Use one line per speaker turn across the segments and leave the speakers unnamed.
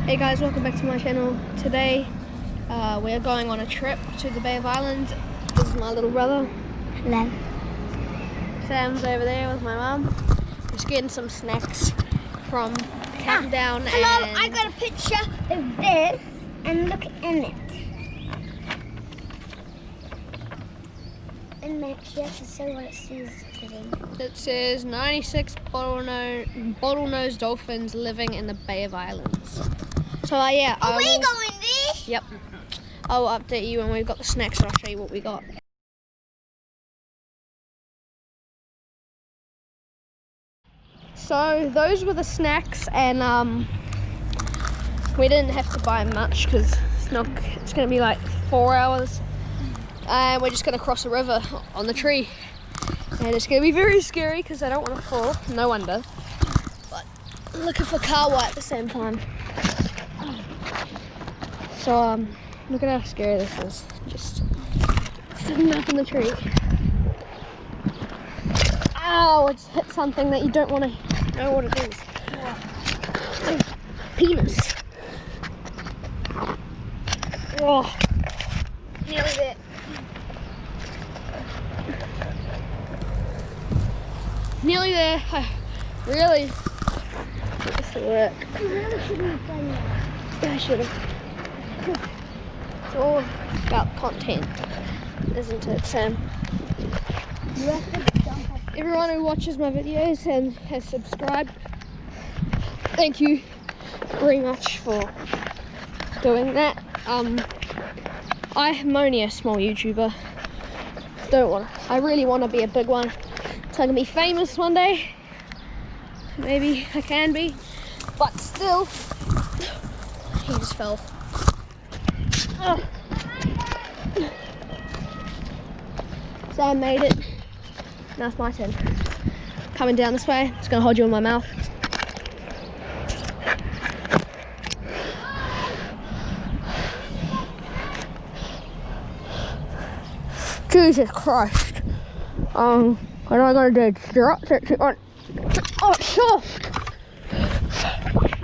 Hey guys, welcome back to my channel. Today we are going on a trip to the Bay of Islands. This is my little brother.
Hello.
Sam's over there with my mum. Just getting some snacks from Countdown.
Hello,
and
I got a picture of this and look in it. And make sure to say what it says today.
It says 96 bottlenose dolphins living in the Bay of Islands. So yeah,
Are we going there?
Yep. I'll update you when we've got the snacks and I'll show you what we got. So those were the snacks, and we didn't have to buy much because it's gonna be like 4 hours, and we're just gonna cross a river on the tree, and it's gonna be very scary because I don't want to fall. No wonder. But looking for kawa at the same time. So look at how scary this is. Just sitting up in the tree. Ow! I just hit something that you don't want to know what it is. What? Penis. Oh, nearly there. Nearly there. Really? This will work.
You really shouldn't have done that.
I should have. It's all about content, isn't it, Sam?
You have to jump up.
Everyone who watches my videos and has subscribed, thank you very much for doing that. I'm only a small YouTuber. I really want to be a big one, so I can be famous one day. Maybe I can be, but still, he just fell. Sam made it. Now it's my turn. Coming down this way. Just gonna hold you in my mouth. Jesus Christ. What am I gonna do? Drop it on. Oh, sure.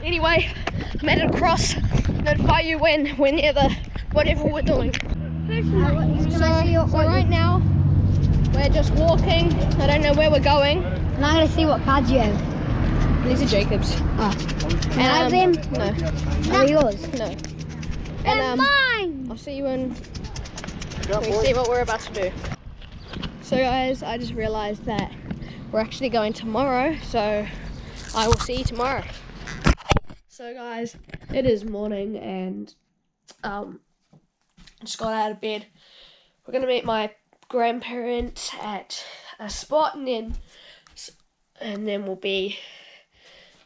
Anyway, I made it across. Notify you when we're near the whatever we're doing. So right now we're just walking. I don't know where we're going.
And I'm going to see what cards you have.
These are Jacob's.
Oh. Can I have them?
No.
Are yours?
No.
And mine!
I'll see you when we see what we're about to do. So guys, I just realized that we're actually going tomorrow, so I will see you tomorrow. So guys, it is morning and I just got out of bed. We're gonna meet my grandparents at a spot, and then we'll be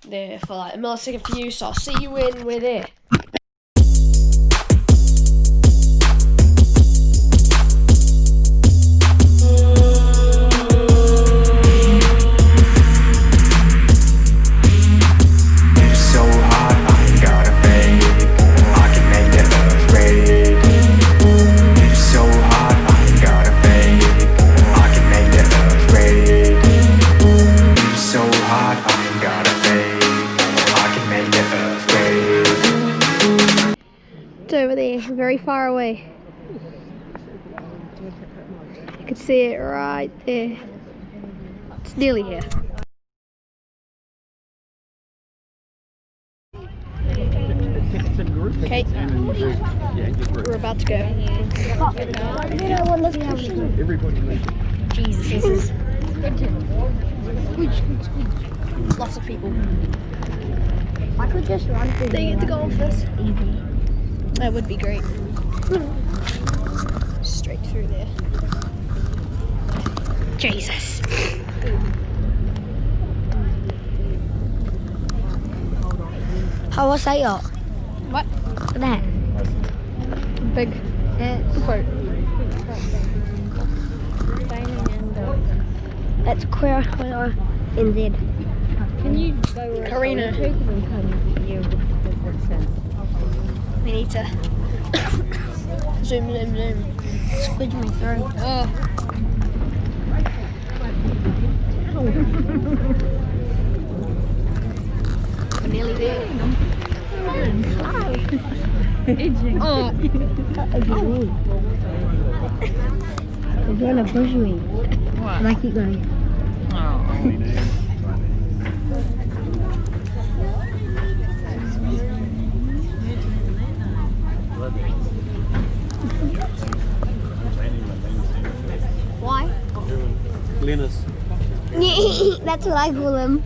there for like a millisecond view. So I'll see you when we're there. It's over there, very far away. You can see it right there. It's nearly here. Okay, we're about to go. Jesus, this is lots of people.
I could just run through.
They get to go first. That would be great. Straight through there. Jesus.
How was that yacht?
What?
Look at that.
Big boat.
That's Queer NZ.
Can you go
Karina. We need to zoom.
Squidge me through.
Oh. We're nearly there.
Itching.
Oh.
You're going to push me.
What?
Like keep going.
Oh.
Why?
Linus.
That's what I call him.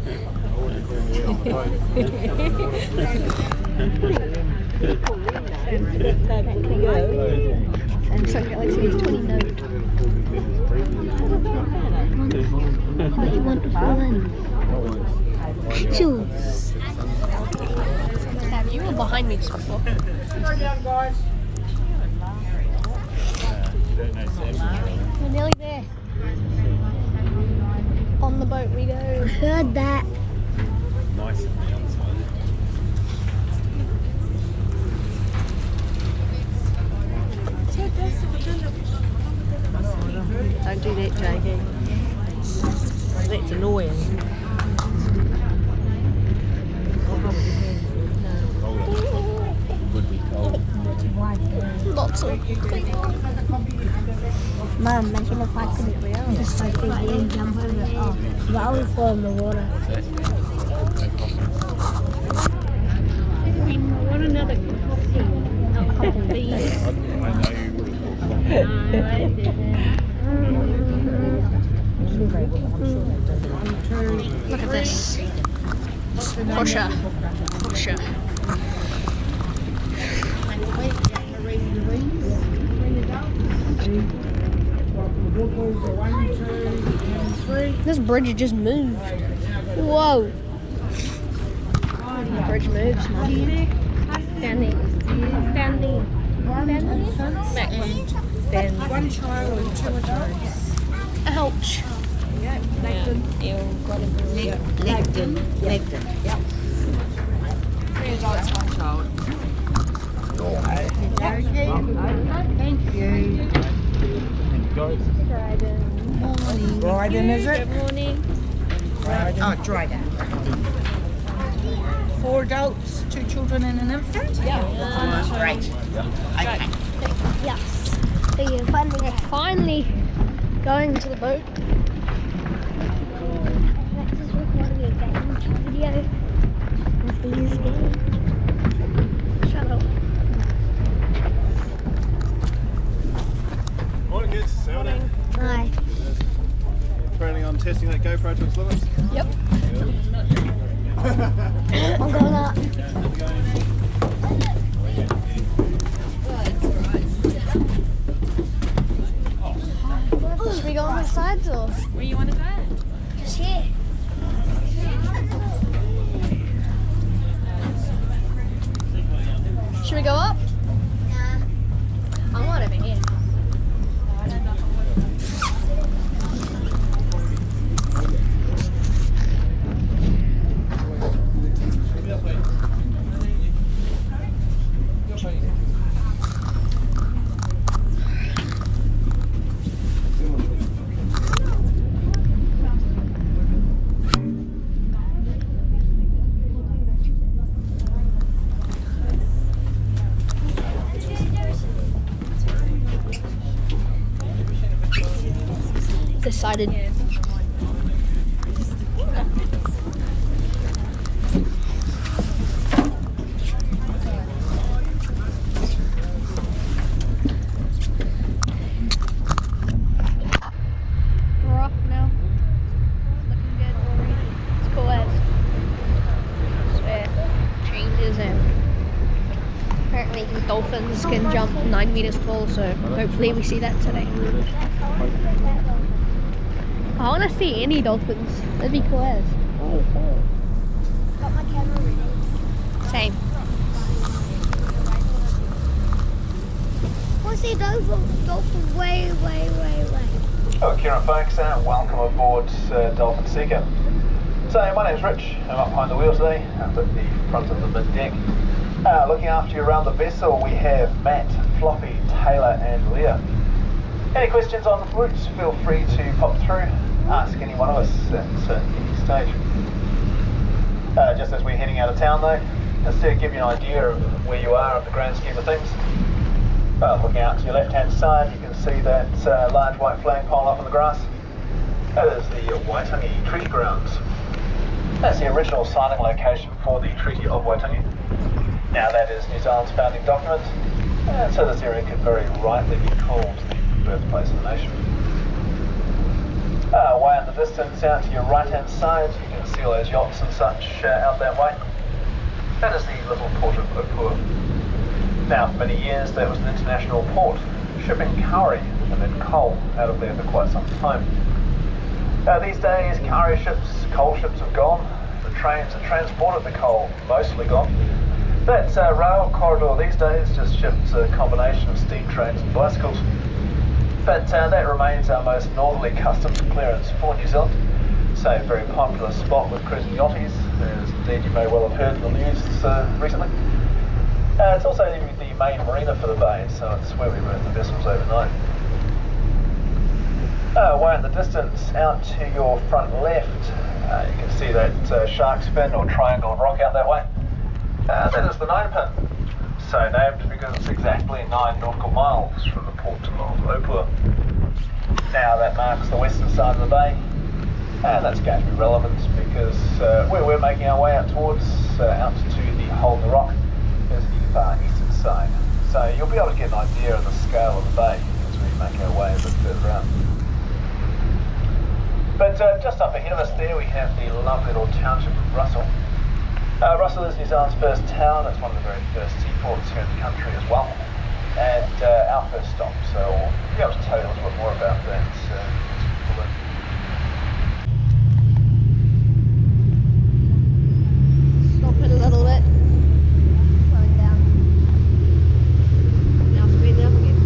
And so Galaxy is 20 note.
What you want to fall in? Choose.
Have you were behind me just before? We're nearly there. On the boat we go.
I heard that.
Nice on the outside.
Don't do that, JD. That's annoying.
Would be cold.
Lots of people.
Mum, imagine if I could just like go here and jump over it. Oh, but I would fall in the water.
What another coffee? Not coffee.
I know you would have
Look at this. Pusher. Pusher. This bridge just moved. Whoa. The bridge moves, man.
Standing. Standing. Stand.
One child and 2 adults.
Ouch.
Legden. Yep. 3 adults, 1 child. Thank you. Dryden, is it?
Good morning.
Oh, Dryden. 4 adults, 2 children and an infant?
Yeah.
Great. Okay.
Yes. We're finally going to the boat.
This is recording a game video. With these games.
Shut up.
Morning kids, Saturday.
Hi.
Planning on testing that GoPro to its limits?
Yep.
I'm going up.
Should we go on the sides or?
Where you want to go?
Just here.
Should we go up?
Nah.
I want over here. Decided. We're off now. Looking good already. It's cool as. Swear. Changes and apparently dolphins can jump 9 meters tall, so hopefully we see that today. I want to see any dolphins. That'd be cool as.
Got my camera ready.
Same.
I want to see dolphins way.
Hello Kieran folks and welcome aboard Dolphin Seeker. So my name's Rich, I'm up behind the wheel today, up at the front of the mid-deck. Looking after you around the vessel we have Matt, Floppy, Taylor and Leah. Any questions on the routes, feel free to pop through, ask any one of us at any stage. Just as we're heading out of town though, just to give you an idea of where you are in the grand scheme of things. Looking out to your left-hand side, you can see that large white flagpole up on the grass. That is the Waitangi Treaty Grounds. That's the original signing location for the Treaty of Waitangi. Now that is New Zealand's founding document, and so this area could very rightly be called the birthplace of the nation. Way in the distance, out to your right-hand side, you can see all those yachts and such out that way. That is the little port of Opua. Now, for many years, that was an international port, shipping kauri and then coal out of there for quite some time. These days, kauri ships, coal ships have gone. The trains that transported the coal mostly gone. That rail corridor these days just ships a combination of steam trains and bicycles. But that remains our most northerly customs clearance for New Zealand. So a very popular spot with cruising yachties, as indeed you may well have heard in the news recently. It's also the main marina for the bay, so it's where we berth the vessels overnight. Way in the distance, out to your front left, you can see that shark's fin or triangle of rock out that way. That is the 9 pin. So named because it's exactly 9 nautical miles from the port of Opua. Now that marks the western side of the bay, and that's going to be relevant because where we're making our way out towards, out to the hole in the rock, is the far eastern side. So you'll be able to get an idea of the scale of the bay as we make our way a bit further out. But just up ahead of us there we have the lovely little township of Russell. Russell is New Zealand's first town. It's one of the very first seaports here in the country as well. And our first stop, so I'll be able to tell you a little bit more about that.
Stop it a little bit. Slow it down. Now speed it up again.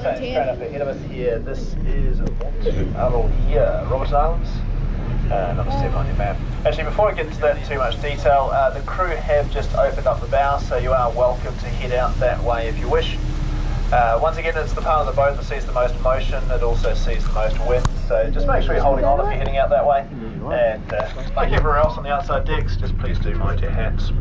Straight up ahead of us here, this is Arohia, Robert Islands, number 7 on your map. Actually, before we get into that in too much detail, the crew have just opened up the bow, so you are welcome to head out that way if you wish. Once again, it's the part of the boat that sees the most motion, it also sees the most wind, so just make sure you're holding on if you're heading out that way. And like everywhere else on the outside decks, just please do mind your hats.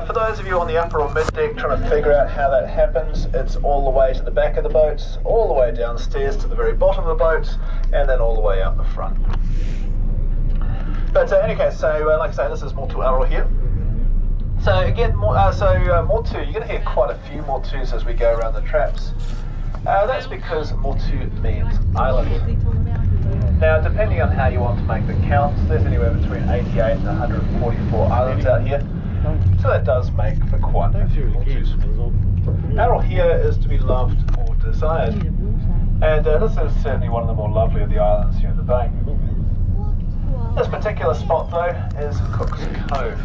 For those of you on the upper or mid deck trying to figure out how that happens, it's all the way to the back of the boat, all the way downstairs to the very bottom of the boat, and then all the way out the front. But in any case, so like I say, this is Motu Arohia. So again, Motu, you're going to hear quite a few Motus as we go around the traps. That's because Motu means island. Now, depending on how you want to make the counts, there's anywhere between 88 and 144 islands out here. So that does make for quite a few Motus. Arrel here is to be loved or desired. And this is certainly one of the more lovely of the islands here in the bay. This particular spot though is Cook's Cove.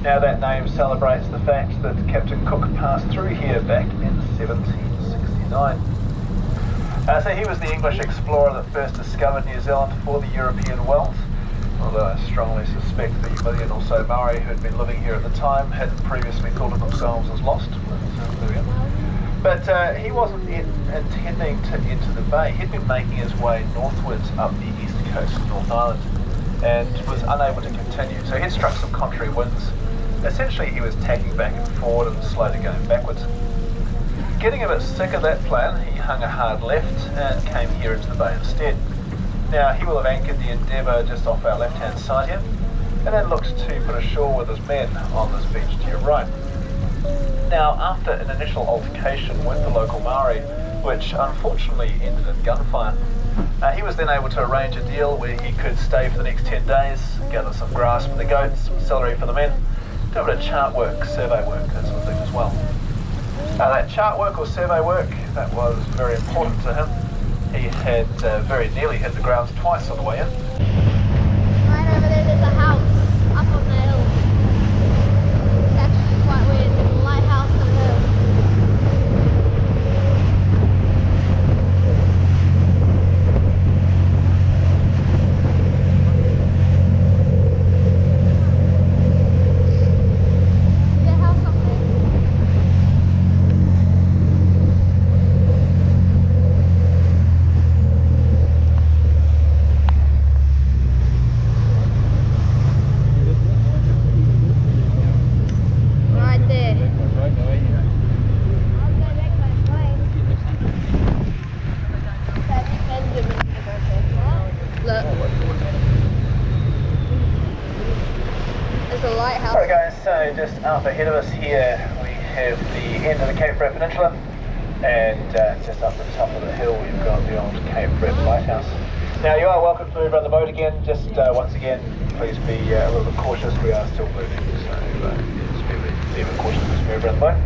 Now that name celebrates the fact that Captain Cook passed through here back in 1769. So he was the English explorer that first discovered New Zealand for the European world, although I strongly suspect the million or so Maori who had been living here at the time had previously thought of themselves as lost. But he wasn't intending to enter the bay. He'd been making his way northwards up the east coast of North Island and was unable to continue. So he'd struck some contrary winds. Essentially he was tacking back and forward and slowly going backwards. Getting a bit sick of that plan, he hung a hard left and came here into the bay instead. Now he will have anchored the Endeavour just off our left hand side here and then looked to put ashore with his men on this beach to your right. Now, after an initial altercation with the local Maori, which unfortunately ended in gunfire, he was then able to arrange a deal where he could stay for the next 10 days, gather some grass for the goats, some celery for the men, do a bit of chart work, survey work, that sort of thing as well. That chart work or survey work, that was very important to him. He had very nearly hit the ground twice on the way in.
Right over there's a house up on the hill. It's actually quite weird. There's a lighthouse on the hill. See that house up there? Right there. Look. There's a lighthouse.
Alright guys, so just up ahead of us here we have the end of the Cape Breton Peninsula, and just up the top of the hill we've got the old Cape Breton Lighthouse. Now you are welcome to move around the boat again, just once again please be a little bit cautious, we are still moving, so just be a bit cautious as we move around the boat.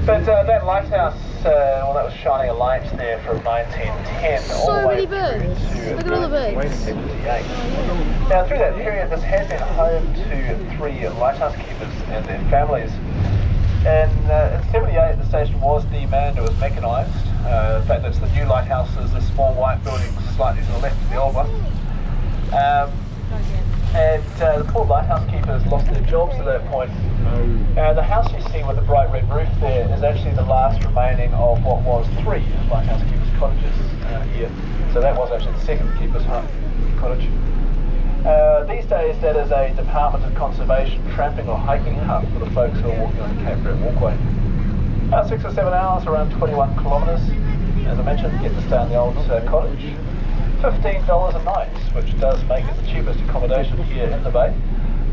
But that lighthouse, well, that was shining a light there from 1910 all the way
many birds.
through
Look at all the birds.
1978. Now through that period this has been home to 3 lighthouse keepers and their families. And in 78 the station was demanned, it was mechanised. In fact it's the new lighthouse, is the small white building slightly to the left of the old one. And the poor lighthouse keepers lost their jobs at that point. The house you see with the bright red roof there is actually the last remaining of what was 3 lighthouse keepers' cottages here. So that was actually the second keeper's cottage. These days that is a Department of Conservation tramping or hiking hut for the folks who are walking on the Cape Breton Walkway. About 6 or 7 hours, around 21 kilometres. As I mentioned, get to stay in the old cottage. $15 a night, which does make it the cheapest accommodation here in the bay.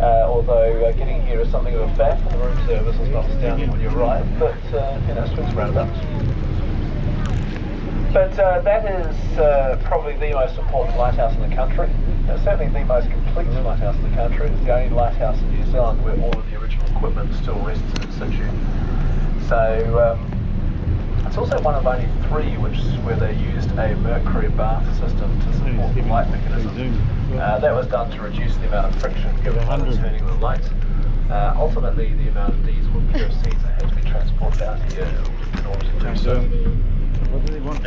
Although getting here is something of a faff, and the room service is not astounding when you arrive, but you know, swings and roundabouts. But that is probably the most important lighthouse in the country. Certainly the most complete lighthouse in the country. It's the only lighthouse in New Zealand where all of the original equipment still rests in situ. So it's also one of only 3 where they used a mercury bath system to support the light mechanism. That was done to reduce the amount of friction given by the turning of the light. Ultimately, the amount of diesel and kerosene that had to be transported out here in order to do so.
What do they want?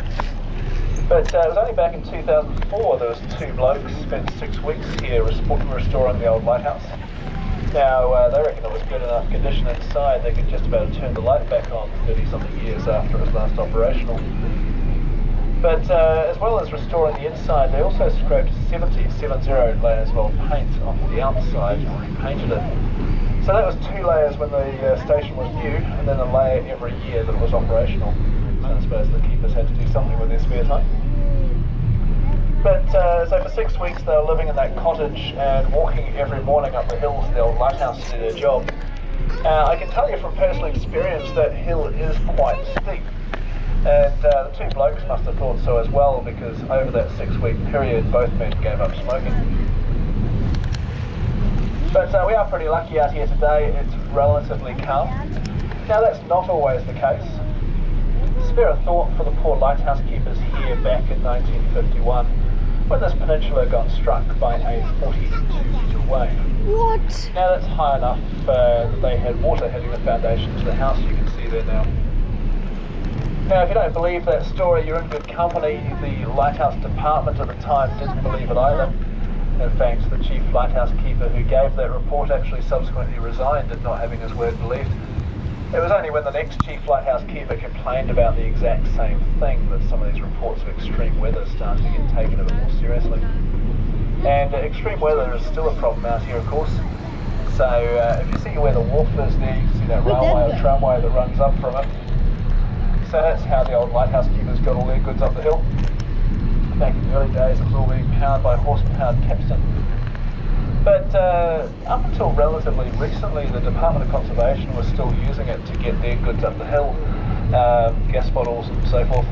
But it was only back in 2004 there was 2 blokes spent 6 weeks here restoring the old lighthouse. Now they reckon it was good enough condition inside they could just about turn the light back on 30 something years after it was last operational. But as well as restoring the inside, they also scraped 70 layers of old paint off the outside and repainted it. So that was 2 layers when the station was new, and then a layer every year that it was operational. So I suppose the keepers had to do something with their spare time. But so for 6 weeks they were living in that cottage and walking every morning up the hill to the old lighthouse to do their job. I can tell you from personal experience that hill is quite steep. And the two blokes must have thought so as well, because over that 6-week period both men gave up smoking. But we are pretty lucky out here today. It's relatively calm. Now that's not always the case. Spare a thought for the poor lighthouse keepers here back in 1951 when this peninsula got struck by a 42-metre wave.
What?
Now that's high enough that they had water hitting the foundations of the house you can see there now. Now, if you don't believe that story, you're in good company. The lighthouse department at the time didn't believe it either. In fact, the chief lighthouse keeper who gave that report actually subsequently resigned at not having his word believed. It was only when the next chief lighthouse keeper complained about the exact same thing that some of these reports of extreme weather started to get taken a bit more seriously. And extreme weather is still a problem out here, of course. So if you see where the wharf is there, you can see that railway or tramway that runs up from it. So that's how the old lighthouse keepers got all their goods up the hill. Back in the early days, it was all being powered by horse-powered capstan. But up until relatively recently, the Department of Conservation was still using it to get their goods up the hill, gas bottles and so forth.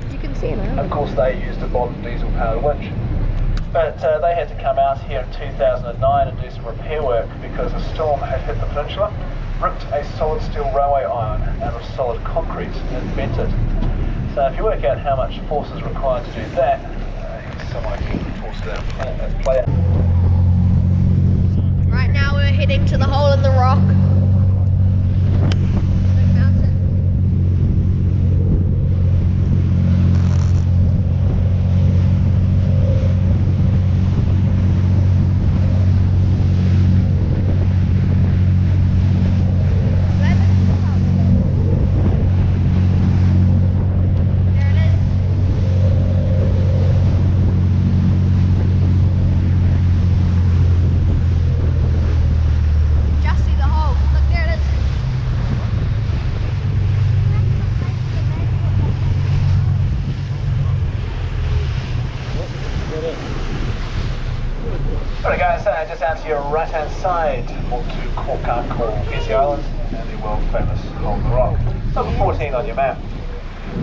You can see it now.
Of course, they used a modern diesel-powered winch. But they had to come out here in 2009 and do some repair work because a storm had hit the peninsula, ripped a solid steel railway iron out of solid concrete and bent it. So if you work out how much force is required to do that, here's some idea of the force at play.
Right now we're heading to the hole in the rock.
Alright guys, just out to your right hand side, walk to Cork called Peninsula Island and the world famous Hole in the Rock. Number 14 on your map.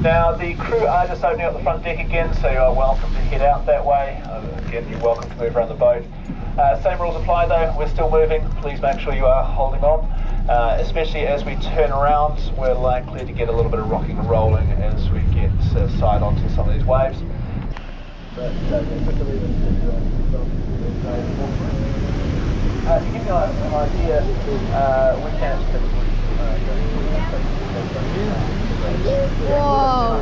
Now the crew are just opening up the front deck again, so you are welcome to head out that way. Again, you're welcome to move around the boat. Same rules apply though, we're still moving. Please make sure you are holding on. Especially as we turn around, we're likely to get a little bit of rocking and rolling as we get side onto some of these waves. But, to give you an idea, we can
Whoa!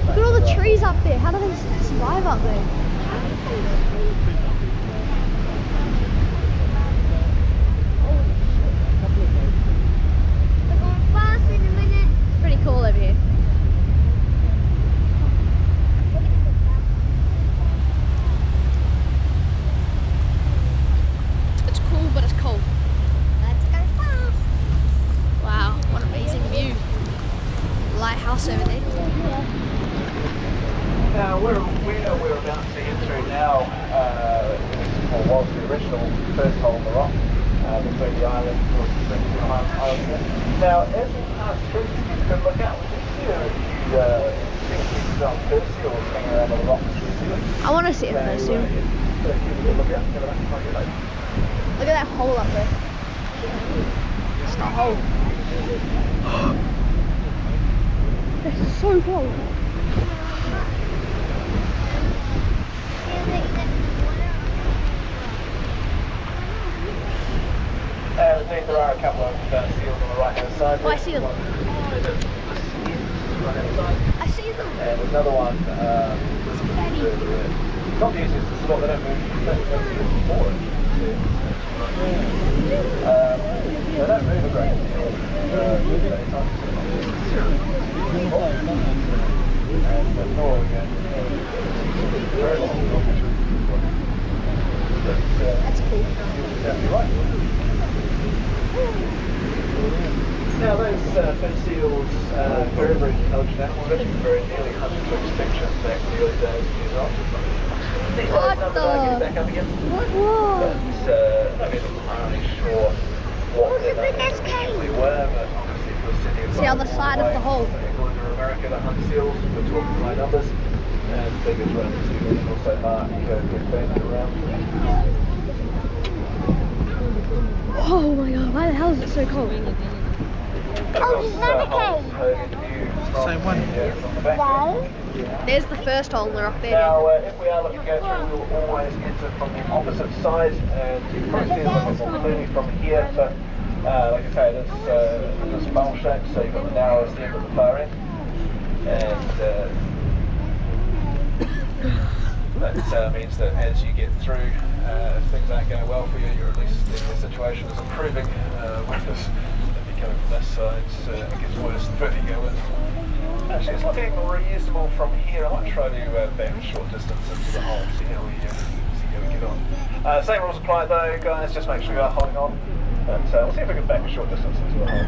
Look at all the trees up there. How do they survive up there? Pretty cool over here. It's cool, but it's cold.
Let's go fast.
Wow, what an amazing view. Lighthouse over there.
Now, we're about to enter now, was the original first hole in the rock between the island and the island. Now, as we pass through, you can look out. We can see a few things on Peninsula hanging around on the rocks.
I want to see it first soon. Look at that hole up there. It's not a hole. It's so cool.
There are a couple of seals on the right hand side.
Oh, I see them. I see them.
And another one, not the easiest to spot, they don't move, they don't move a great deal. And nor again, very long.
That's cool.
Exactly right. intelligent animal that very nearly hunted to extinction back in the early days of New Zealand. These days, numbers are getting back up again.
Whoa.
But I'm not entirely sure what their numbers actually were, but obviously for the city of
It's the other side of the hole.
England or America to hunt seals, we're talking high numbers. And figures around New Zealand and also Mark get banded around.
Oh my god, why the hell is it so cold?
Oh, there's another cave.
Same one.
From the back.
No.
There's the first hole and they're up there.
Now, if we are looking to go through, we'll always enter from the opposite side, and you can probably see a little bit more clearly from here. But like I say, this funnel shape, so you've got the narrowest end at the far end, and that means that as you get through, if things aren't going well for you, you're at least the situation is improving. With this, if you're coming from this side, it gets worse the further you go in. Actually, it's looking reasonable from here. I might try to back a short distance into the hole, see how we get on. Same rules apply though, guys. Just make sure you are holding on. But we'll see if we can back a short distance into the hole.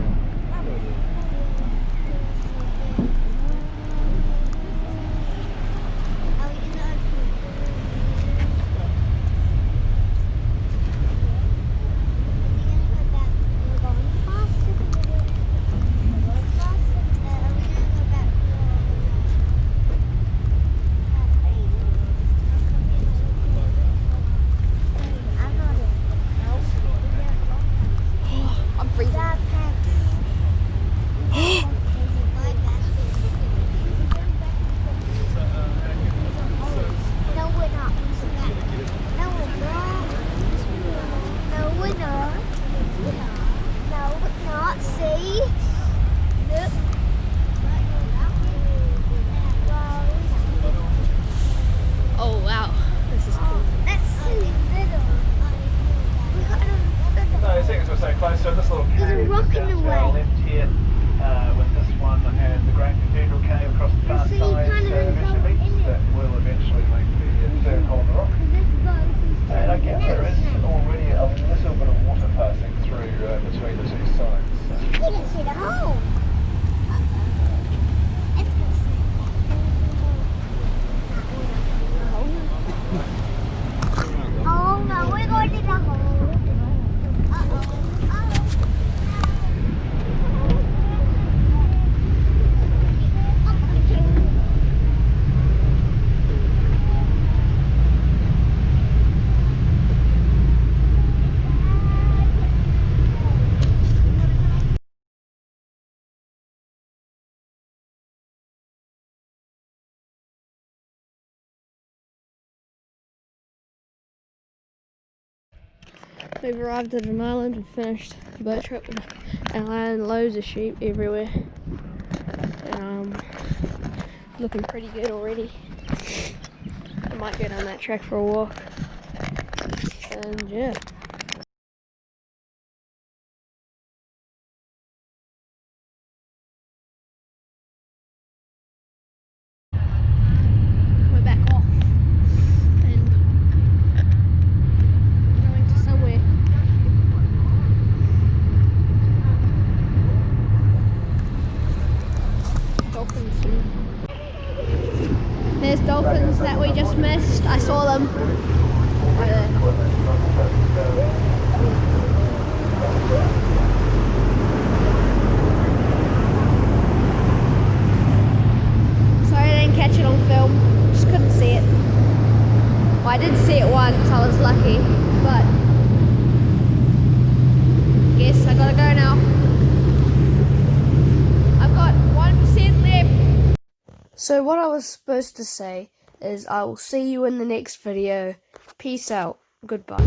Oh wow, this is cool.
No, seeing as we're so close, so this little cave
There's a rock
is
in
down
the
to our
way.
left here, with this one and the Grand Cathedral Cave across the far
So you
side
kind of
eventually
go in
meets.
it.
That will eventually make the third hole in the rock. And I guess there is already a little bit of water passing through between the two sides.
You can see the hole. Oh no, we're going to the hole.
We've arrived at an island and finished the boat trip, and land loads of sheep everywhere. Looking pretty good already. I might go down that track for a walk. And yeah. We're back off. And going to somewhere. Dolphins. There's dolphins that we just missed. I saw them. Right there. Sorry I didn't catch it on film. Just couldn't see it. Well, I did see it once. I was lucky, but guess I gotta go now. I've got 1% left. So what I was supposed to say is I will see you in the next video. Peace out. Goodbye.